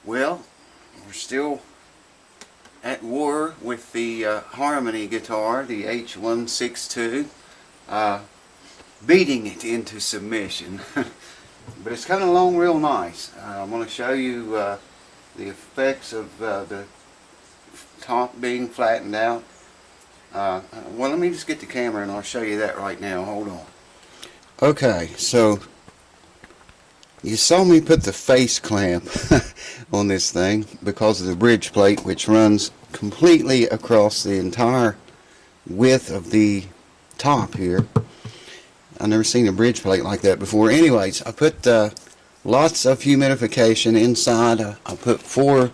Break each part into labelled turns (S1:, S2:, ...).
S1: Well, we're still at war with the harmony guitar, the H162, beating it into submission. But it's coming along real nice. I'm going to show you the effects of the top being flattened out. Well, let me just get the camera and I'll show you that right now. Hold on. Okay, so you saw me put the face clamp on this thing because of the bridge plate, which runs completely across the entire width of the top here. I've never seen a bridge plate like that before. Anyways, I put lots of humidification inside. I put 4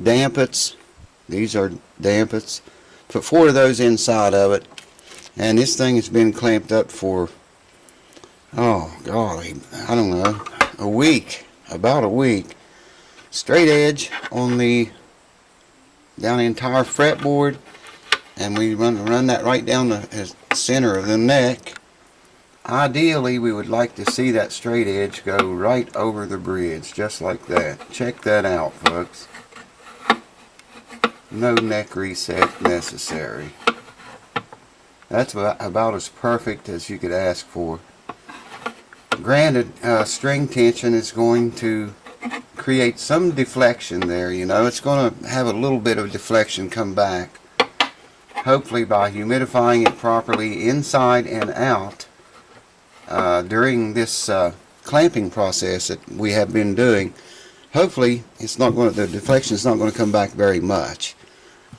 S1: dampets. These are dampets. Put 4 of those inside of it, and this thing has been clamped up for, oh golly, I don't know, a week, about a week. Straight edge on the down the entire fretboard, and we run that right down the center of the neck. Ideally, we would like to see that straight edge go right over the bridge, just like that. Check that out, folks. No neck reset necessary. That's about as perfect as you could ask for. Granted, string tension is going to create some deflection there, you know. It's going to have a little bit of deflection come back. Hopefully by humidifying it properly inside and out during this clamping process that we have been doing, hopefully it's not going to, the deflection is not going to come back very much.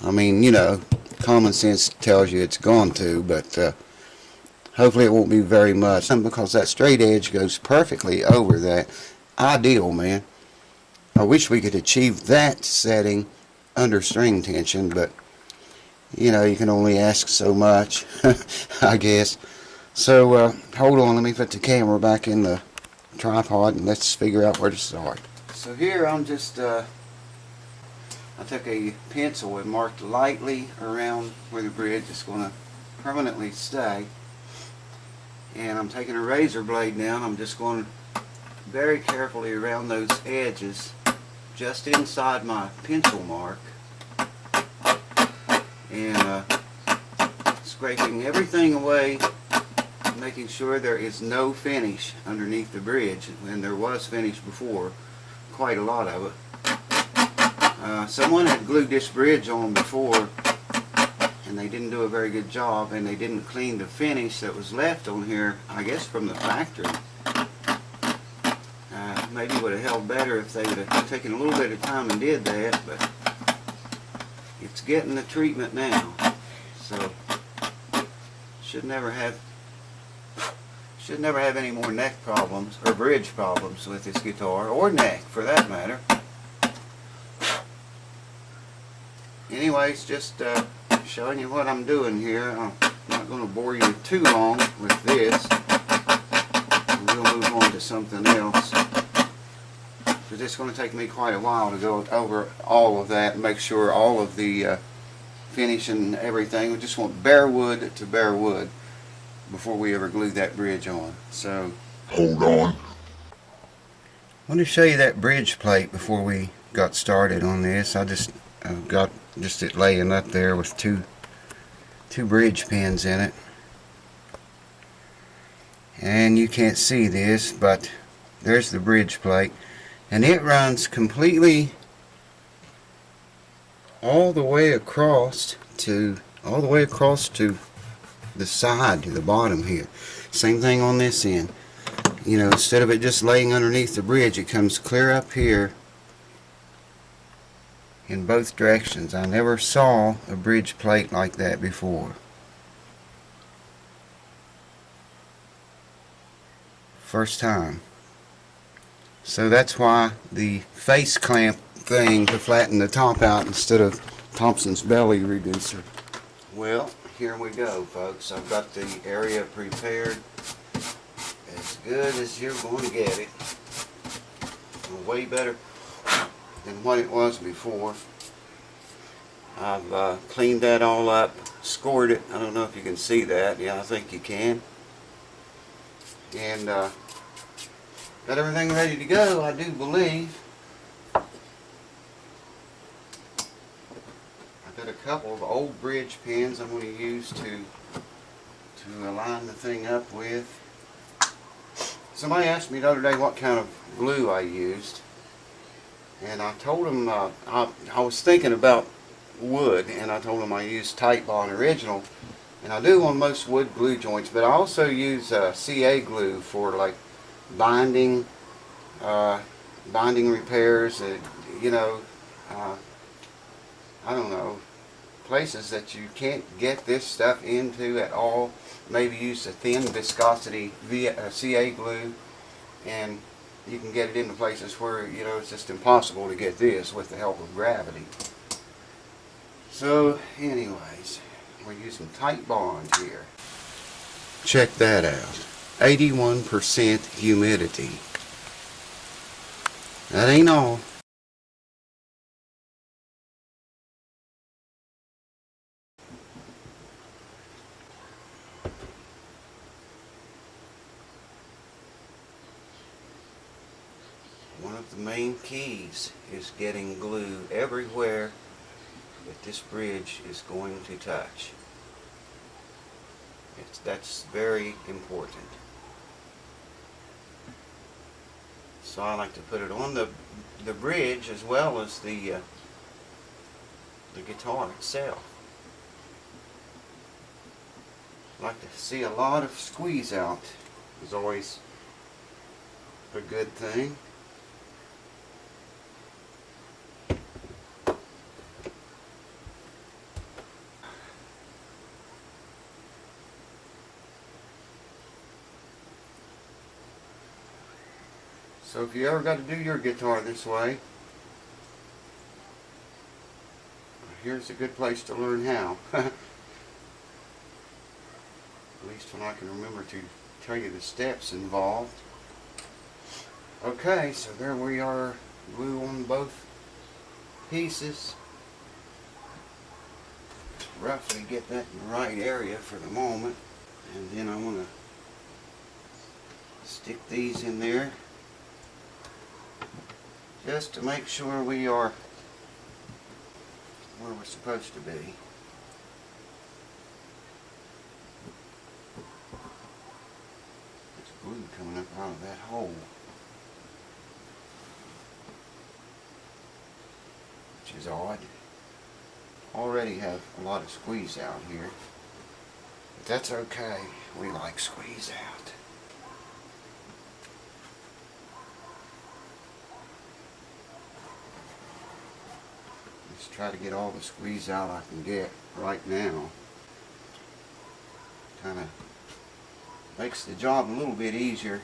S1: I mean, you know, common sense tells you it's going to, but hopefully it won't be very much, because that straight edge goes perfectly over that. Ideal, man. I wish we could achieve that setting under string tension, but you know, you can only ask so much, I guess. So hold on, let me put the camera back in the tripod and let's figure out where to start. So here I'm just I took a pencil and marked lightly around where the bridge is going to permanently stay, and I'm taking a razor blade now and I'm just going very carefully around those edges just inside my pencil mark, and scraping everything away, making sure there is no finish underneath the bridge. And there was finish before, quite a lot of it. Someone had glued this bridge on before and they didn't do a very good job, and they didn't clean the finish that was left on here, I guess from the factory. Maybe would have held better if they would have taken a little bit of time and did that, but it's getting the treatment now. So should never have any more neck problems or bridge problems with this guitar, or neck for that matter. Anyways, just showing you what I'm doing here. I'm not going to bore you too long with this. We'll move on to something else, because it's going to take me quite a while to go over all of that and make sure all of the finish and everything. We just want bare wood to bare wood before we ever glue that bridge on. So hold on. I want to show you that bridge plate before we got started on this. I've got just it laying up there with two bridge pins in it, and you can't see this, but there's the bridge plate, and it runs completely all the way across to the side, to the bottom here. Same thing on this end. You know, instead of it just laying underneath the bridge, it comes clear up here in both directions. I never saw a bridge plate like that before. First time. So that's why the face clamp thing to flatten the top out instead of Thompson's belly reducer. Well, here we go, folks. I've got the area prepared as good as you're going to get it. Way better than what it was before. I've cleaned that all up, scored it. I don't know if you can see that. Yeah, I think you can. And got everything ready to go, I do believe. couple of old bridge pins I'm going to use to align the thing up with. Somebody asked me the other day what kind of glue I used, and I told them I was thinking about wood, and I told them I used Type Bond Original, and I do on most wood glue joints, but I also use CA glue for like binding repairs, you know, I don't know, places that you can't get this stuff into at all. Maybe use a thin viscosity CA glue, and you can get it into places where, you know, it's just impossible to get this with the help of gravity. So anyways, we're using Type Bond here. Check that out. 81% humidity. That ain't all. One of the main keys is getting glue everywhere that this bridge is going to touch. That's very important. So I like to put it on the bridge as well as the guitar itself. I like to see a lot of squeeze out. Is always a good thing. So if you ever got to do your guitar this way, here's a good place to learn how. At least when I can remember to tell you the steps involved. Okay, so there we are, glue on both pieces. Just roughly get that in the right area for the moment. And then I want to stick these in there just to make sure we are where we're supposed to be. There's glue coming up out of that hole, which is odd. Already have a lot of squeeze out here, but that's okay. We like squeeze out. Just try to get all the squeeze out I can get right now. Kind of makes the job a little bit easier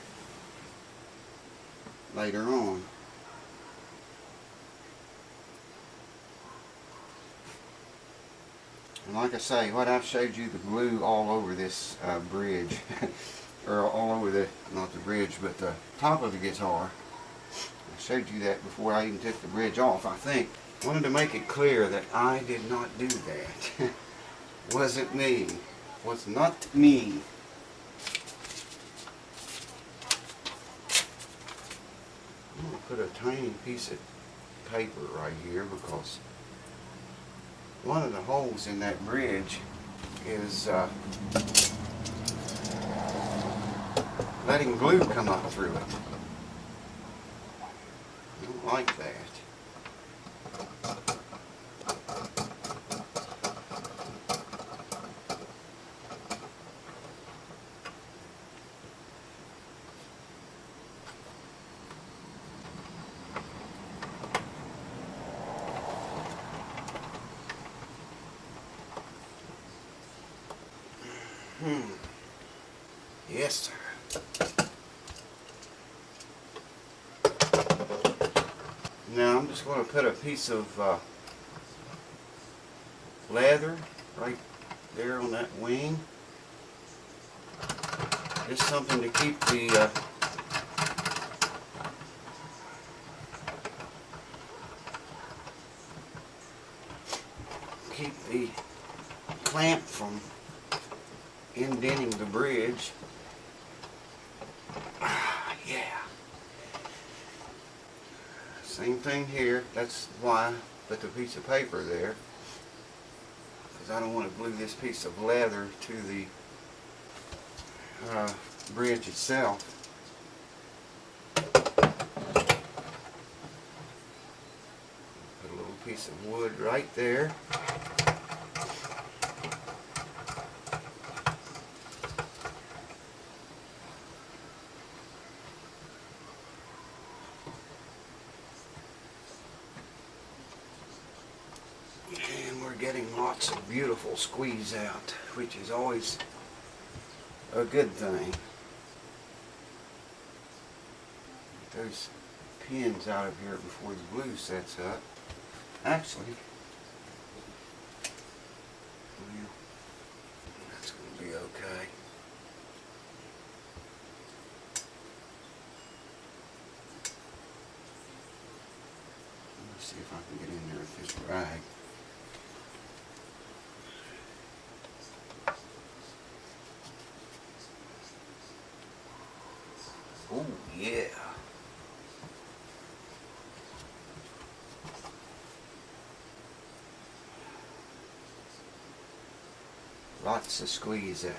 S1: later on. And like I say, what I've showed you, the glue all over this bridge, or all over the, not the bridge, but the top of the guitar. I showed you that before I even took the bridge off, I think. Wanted to make it clear that I did not do that. Wasn't me. Was not me. I'm going to put a tiny piece of paper right here because one of the holes in that bridge is letting glue come up through it. I don't like that. Yes, sir. Now I'm just going to put a piece of leather right there on that wing. Just something to keep the clamp from indenting the bridge. Yeah. Same thing here. That's why I put the piece of paper there. because I don't want to glue this piece of leather to the bridge itself. Put a little piece of wood right there. Getting lots of beautiful squeeze out, which is always a good thing. Get those pins out of here before the glue sets up. Actually, well, that's going to be okay. Let me see if I can get in there with this rag. Oh yeah. Lots of squeeze out.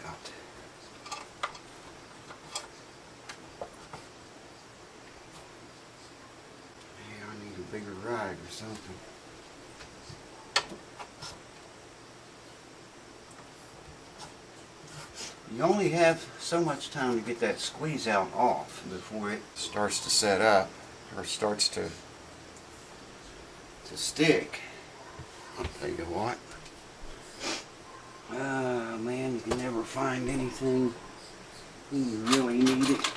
S1: Yeah, I need a bigger rag or something. You only have so much time to get that squeeze out off before it starts to set up or starts to stick. I'll tell you what. Man, you can never find anything when you really need it.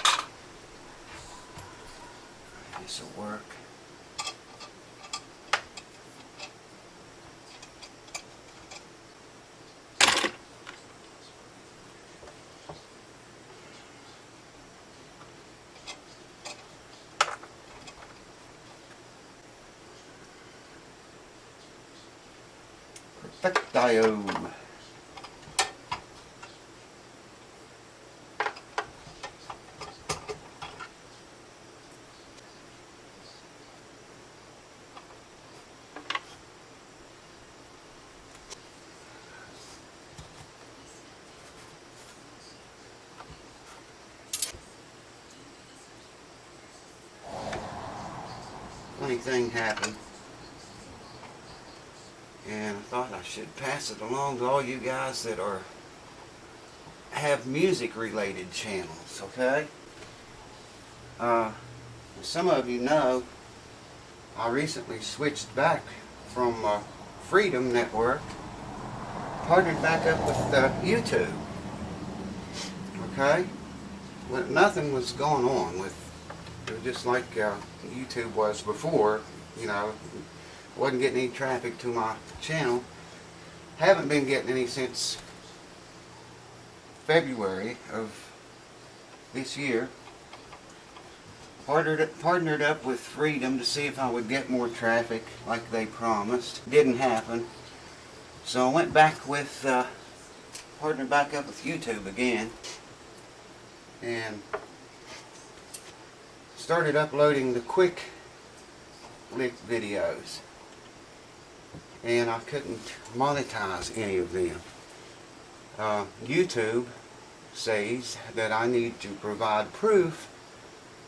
S1: This will work. Perfectio. Funny thing happened, and I thought I should pass it along to all you guys that have music related channels, okay? Some of you know I recently switched back from Freedom Network, partnered back up with YouTube, okay? Well, nothing was going on with it, was just like YouTube was before, you know. Wasn't getting any traffic to my channel. Haven't been getting any since February of this year. Partnered up with Freedom to see if I would get more traffic like they promised. Didn't happen. So I went back with, partnered back up with YouTube again. And started uploading the quick lick videos. And I couldn't monetize any of them. YouTube says that I need to provide proof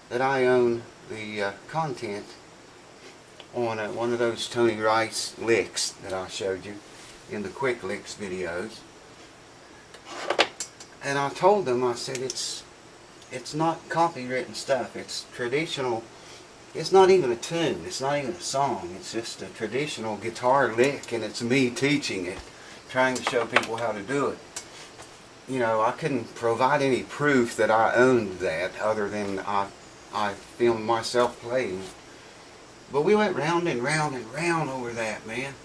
S1: that I own the content on one of those Tony Rice licks that I showed you in the quick licks videos. And I told them, I said, it's not copywritten stuff, it's traditional. It's not even a tune, it's not even a song, it's just a traditional guitar lick, and it's me teaching it, trying to show people how to do it. You know, I couldn't provide any proof that I owned that other than I filmed myself playing. But we went round and round and round over that, man.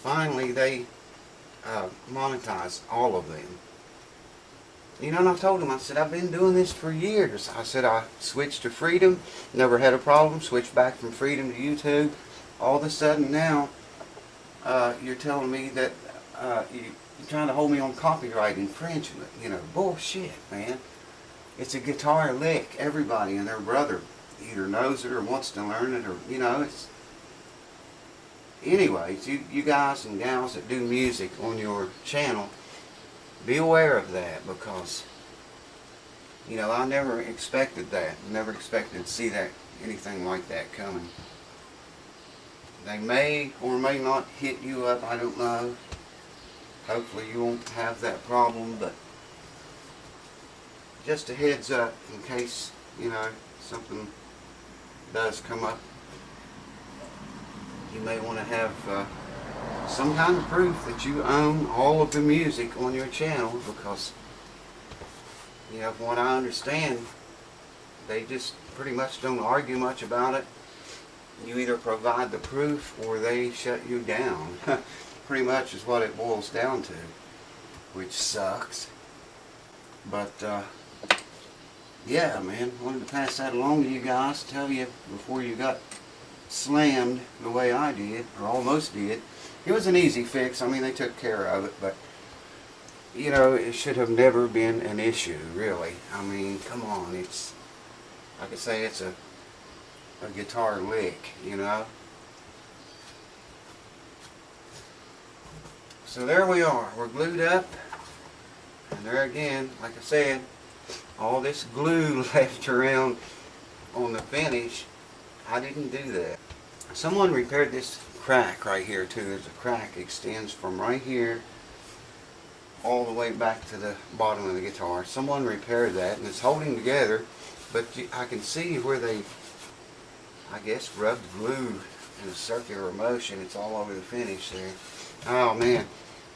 S1: Finally they monetized all of them. You know, and I told him, I said, I've been doing this for years. I said, I switched to Freedom, never had a problem, switched back from Freedom to YouTube. All of a sudden now, you're telling me that you're trying to hold me on copyright infringement. You know, bullshit, man. It's a guitar lick. Everybody and their brother either knows it or wants to learn it, or, you know, anyways, you guys and gals that do music on your channel, be aware of that, because you know, I never expected that. Never expected to see that, anything like that coming. They may or may not hit you up, I don't know. Hopefully you won't have that problem, but just a heads up in case, you know, something does come up. You may want to have some kind of proof that you own all of the music on your channel, because you know, from what I understand, they just pretty much don't argue much about it. You either provide the proof or they shut you down. Pretty much is what it boils down to, which sucks. But yeah, man, wanted to pass that along to you guys, tell you before you got slammed the way I did, or almost did. It was an easy fix. I mean, they took care of it, but you know, it should have never been an issue, really. I mean, come on, it's, like I say, it's a guitar lick, you know. So there we are, we're glued up, and there again, like I said, all this glue left around on the finish, I didn't do that. Someone repaired this crack right here too. There's a crack extends from right here all the way back to the bottom of the guitar. Someone repaired that, and it's holding together, but I can see where they, I guess, rubbed glue in a circular motion. It's all over the finish there. Oh man,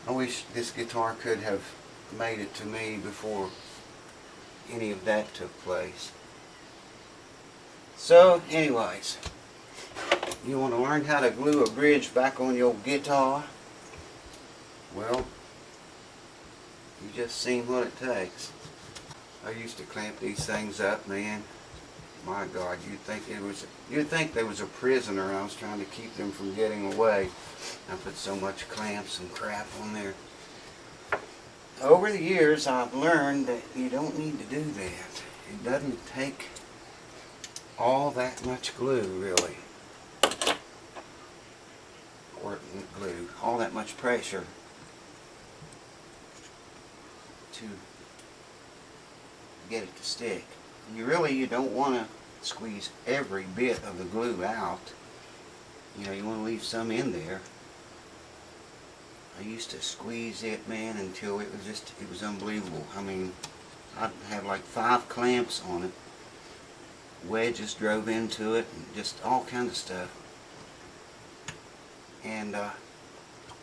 S1: I wish this guitar could have made it to me before any of that took place. So anyways, you want to learn how to glue a bridge back on your guitar? Well, you just seen what it takes. I used to clamp these things up, man. My God, you'd think there was a prisoner. I was trying to keep them from getting away. I put so much clamps and crap on there. Over the years, I've learned that you don't need to do that. It doesn't take all that much glue, really. Or glue, all that much pressure to get it to stick. You don't want to squeeze every bit of the glue out. You know, you want to leave some in there. I used to squeeze it, man, until it was unbelievable. I mean, I'd have like 5 clamps on it. Wedges drove into it, and just all kinds of stuff. And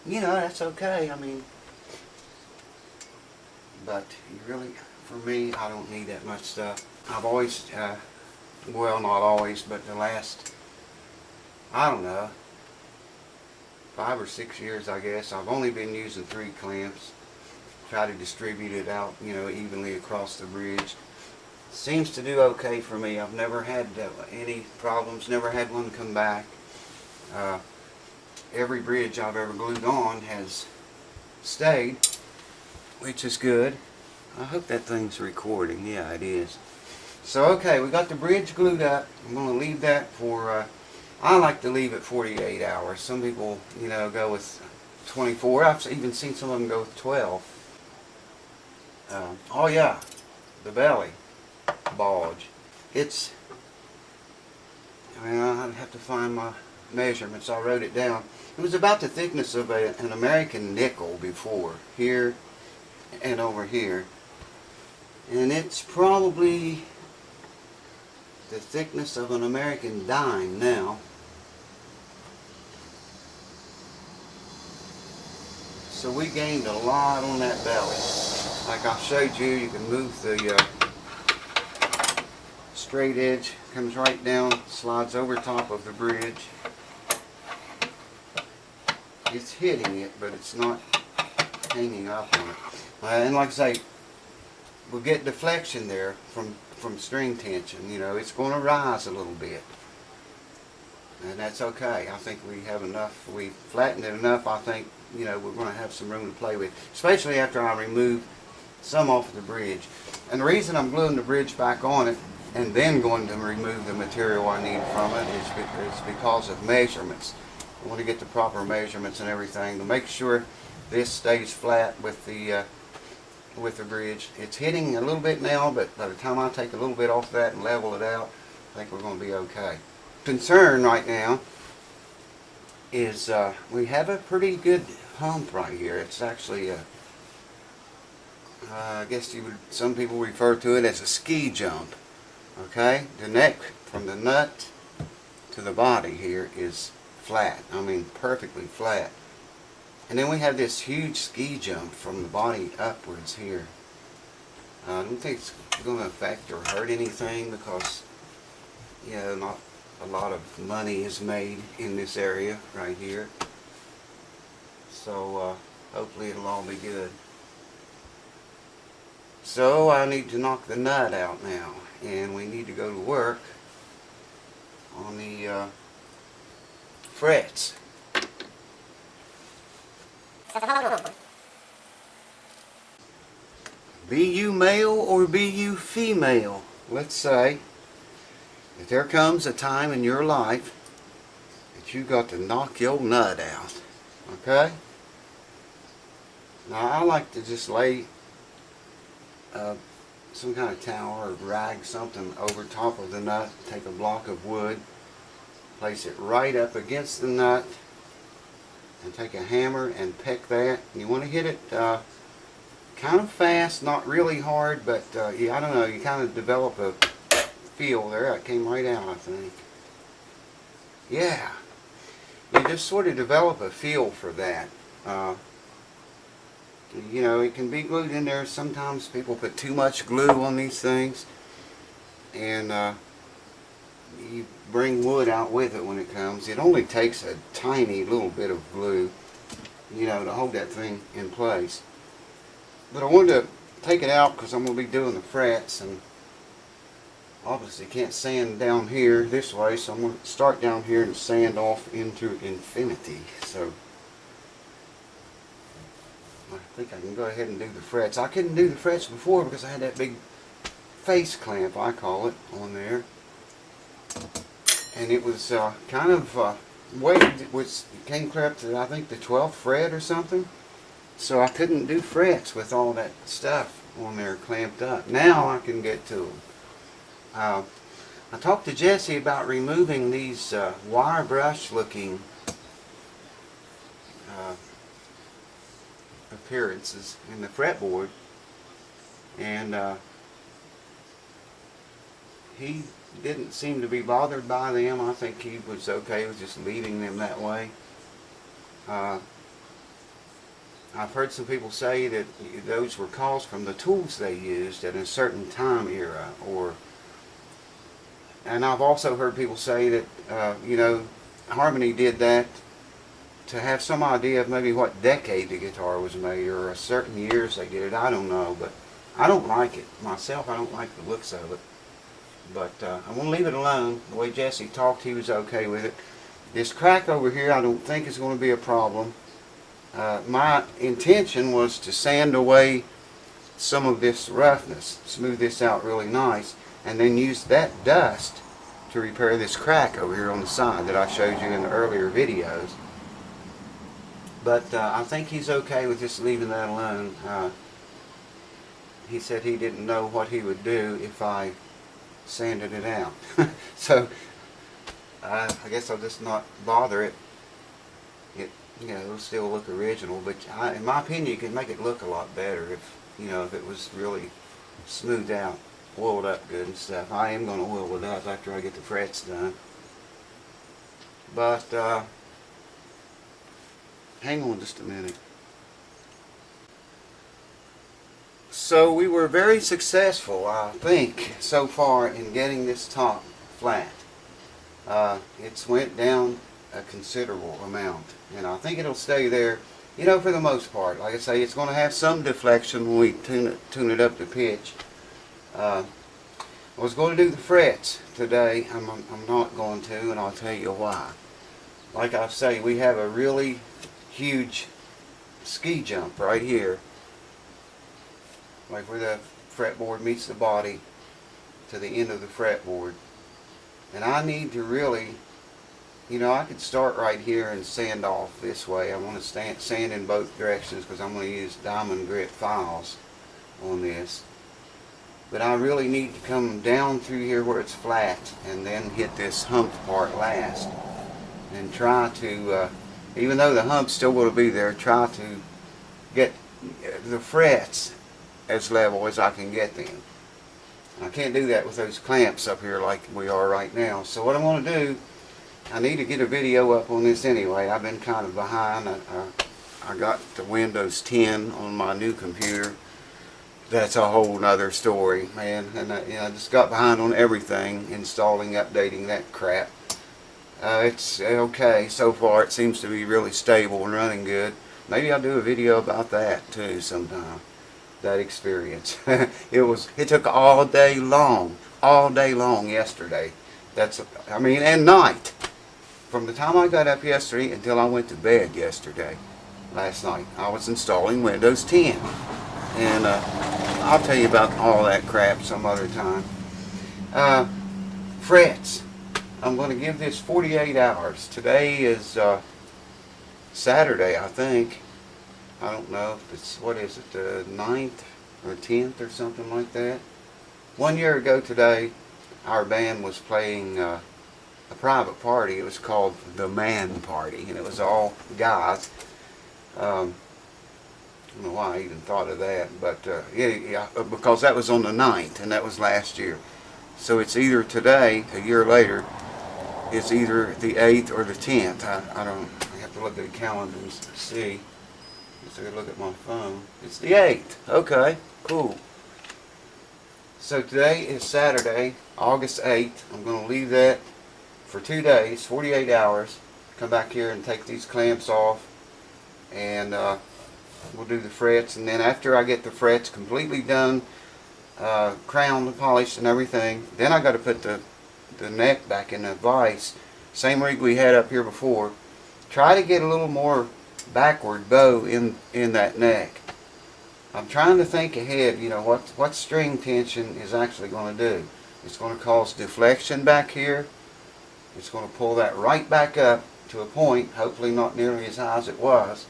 S1: you know, that's okay. I mean, but you really, for me, I don't need that much stuff. I've always, well, not always, but the last, I don't know, 5 or 6 years, I guess, I've only been using 3 clamps. Try to distribute it out, you know, evenly across the bridge. Seems to do okay for me. I've never had any problems, never had one come back. Every bridge I've ever glued on has stayed, which is good. I hope that thing's recording. Yeah, it is. So okay, we got the bridge glued up. I'm going to leave that for, I like to leave it 48 hours. Some people, you know, go with 24. I've even seen some of them go with 12. Oh yeah, the belly bulge. It's, I mean, I'd have to find my measurements. I wrote it down. It was about the thickness of an American nickel before, here and over here. And it's probably the thickness of an American dime now. So we gained a lot on that belly. Like I showed you, you can move the straight edge, comes right down, slides over top of the bridge. It's hitting it, but it's not hanging up on it. And like I say, we'll get deflection there from string tension. You know, it's going to rise a little bit. And that's okay. I think we have enough. We flattened it enough. I think, you know, we're going to have some room to play with. Especially after I remove some off of the bridge. And the reason I'm gluing the bridge back on it and then going to remove the material I need from it is because of measurements. I want to get the proper measurements and everything to make sure this stays flat with the bridge. It's hitting a little bit now, but by the time I take a little bit off that and level it out, I think we're going to be okay. Concern right now is we have a pretty good hump right here. It's actually I guess some people refer to it as a ski jump. Okay, the neck from the nut to the body here is flat. I mean perfectly flat. And then we have this huge ski jump from the body upwards here. I don't think it's going to affect or hurt anything because, you know, not a lot of money is made in this area right here. So hopefully it'll all be good. So I need to knock the nut out now, and we need to go to work on the frets. Be you male or be you female, let's say that there comes a time in your life that you got to knock your nut out. Okay? Now I like to just lay some kind of towel or rag, something over top of the nut, take a block of wood, place it right up against the nut, and take a hammer and peck that. And you want to hit it kind of fast, not really hard, but yeah, I don't know, you kind of develop a feel there. It came right out, I think. Yeah, you just sort of develop a feel for that. You know, it can be glued in there. Sometimes people put too much glue on these things, and you bring wood out with it when it comes. It only takes a tiny little bit of glue, you know, to hold that thing in place. But I wanted to take it out because I'm going to be doing the frets, and obviously can't sand down here this way, so I'm going to start down here and sand off into infinity. So I think I can go ahead and do the frets. I couldn't do the frets before because I had that big face clamp, I call it, on there. And it was kind of weighted. It came clear up to, I think, the 12th fret or something. So I couldn't do frets with all that stuff on there clamped up. Now I can get to them. I talked to Jesse about removing these wire brush looking appearances in the fretboard, and he didn't seem to be bothered by them. I think he was okay with just leaving them that way. I've heard some people say that those were caused from the tools they used at a certain time era, and I've also heard people say that you know, Harmony did that to have some idea of maybe what decade the guitar was made, or a certain years they did it. I don't know, but I don't like it myself. I don't like the looks of it. But I'm going to leave it alone. The way Jesse talked, he was okay with it. This crack over here I don't think is going to be a problem. My intention was to sand away some of this roughness, smooth this out really nice, and then use that dust to repair this crack over here on the side that I showed you in the earlier videos. But I think he's okay with just leaving that alone. He said he didn't know what he would do if I sanded it out. So I guess I'll just not bother it. You know, it'll still look original, but in my opinion, you can make it look a lot better if, you know, if it was really smoothed out, oiled up good and stuff. I am going to oil it up after I get the frets done. But hang on just a minute. So we were very successful, I think, so far in getting this top flat. It's went down a considerable amount, and I think it'll stay there, you know, for the most part. Like I say, it's going to have some deflection when we tune it up to pitch. I was going to do the frets today. I'm not going to, and I'll tell you why. Like I say, we have a really huge ski jump right here, like where the fretboard meets the body to the end of the fretboard, and I need to really you know, I could start right here and sand off this way. I want to sand in both directions because I'm going to use diamond grit files on this. But I really need to come down through here where it's flat and then hit this humped part last. And try to, even though the hump's still going to be there, try to get the frets as level as I can get them. I can't do that with those clamps up here like we are right now. So what I'm going to do, I need to get a video up on this anyway. I've been kind of behind. I got the Windows 10 on my new computer. That's a whole nother story, man. And I just got behind on everything, installing, updating that crap. It's okay so far. It seems to be really stable and running good. Maybe I'll do a video about that too sometime. That experience. It took all day long yesterday. And night. From the time I got up yesterday until I went to bed yesterday, last night, I was installing Windows 10. And I'll tell you about all that crap some other time. Frets. I'm going to give this 48 hours. Today is Saturday, I think. I don't know if it's, what is it, the 9th or 10th or something like that. 1 year ago today, our band was playing a private party. It was called the Man Party, and it was all guys. I don't know why I even thought of that, but yeah, because that was on the 9th, and that was last year. So it's either today, a year later, it's either the 8th or the 10th. I have to look at the calendar and see. Let's take a look at my phone. It's the 8th. Okay, cool. So today is Saturday, August 8th. I'm going to leave that for 2 days, 48 hours. Come back here and take these clamps off, and we'll do the frets. And then after I get the frets completely done, crowned and polished and everything, then I got to put the neck back in the vise. Same rig we had up here before. Try to get a little more backward bow in that neck. I'm trying to think ahead, you know, what string tension is actually going to do. It's going to cause deflection back here. It's going to pull that right back up to a point, hopefully not nearly as high as it was,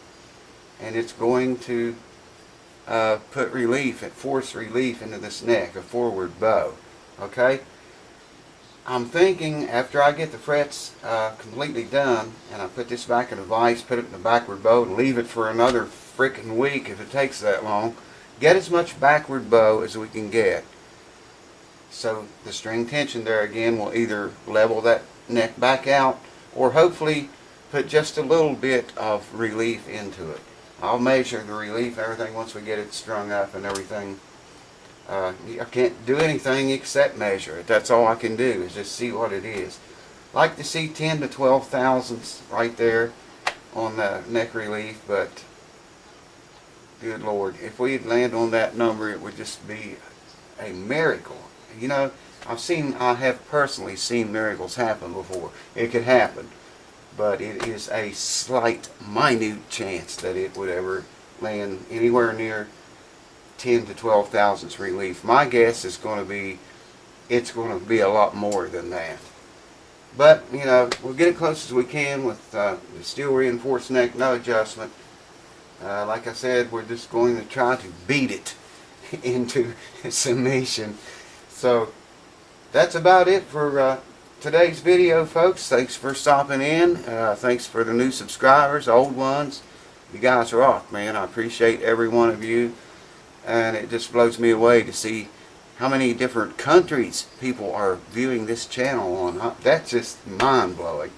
S1: and it's going to put relief, force relief into this neck, a forward bow. Okay? I'm thinking after I get the frets completely done, and I put this back in a vise, put it in a backward bow, and leave it for another frickin' week if it takes that long, get as much backward bow as we can get. So the string tension there again will either level that neck back out, or hopefully put just a little bit of relief into it. I'll measure the relief, everything, once we get it strung up and everything. I can't do anything except measure it. That's all I can do, is just see what it is. Like to see 10 to 12 thousandths right there on the neck relief, but good Lord, if we'd land on that number, it would just be a miracle. You know, I have personally seen miracles happen before. It could happen, but it is a slight, minute chance that it would ever land anywhere near 10 to 12 thousandths relief. My guess is going to be, it's going to be a lot more than that. But, you know, we'll get it close as we can with the steel reinforced neck, no adjustment. Like I said, we're just going to try to beat it into submission. So, that's about it for today's video, folks. Thanks for stopping in. Thanks for the new subscribers, old ones. You guys are off, man. I appreciate every one of you. And it just blows me away to see how many different countries people are viewing this channel on. That's just mind-blowing.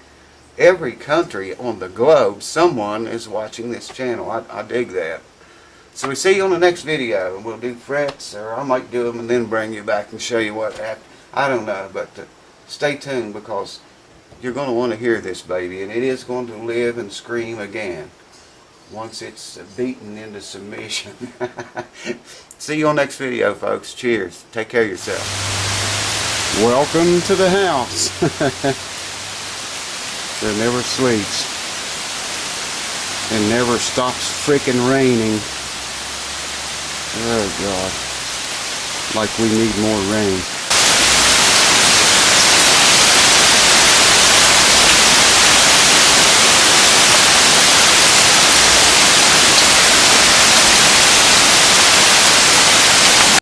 S1: Every country on the globe, someone is watching this channel. I dig that. So we see you on the next video, and we'll do frets, or I might do them and then bring you back and show you what happened. I don't know, but stay tuned, because you're going to want to hear this baby, and it is going to live and scream again once it's beaten into submission. See you on next video, folks. Cheers. Take care of yourself. Welcome to the house. That never sleeps and never stops frickin' raining. Oh God, like we need more rain.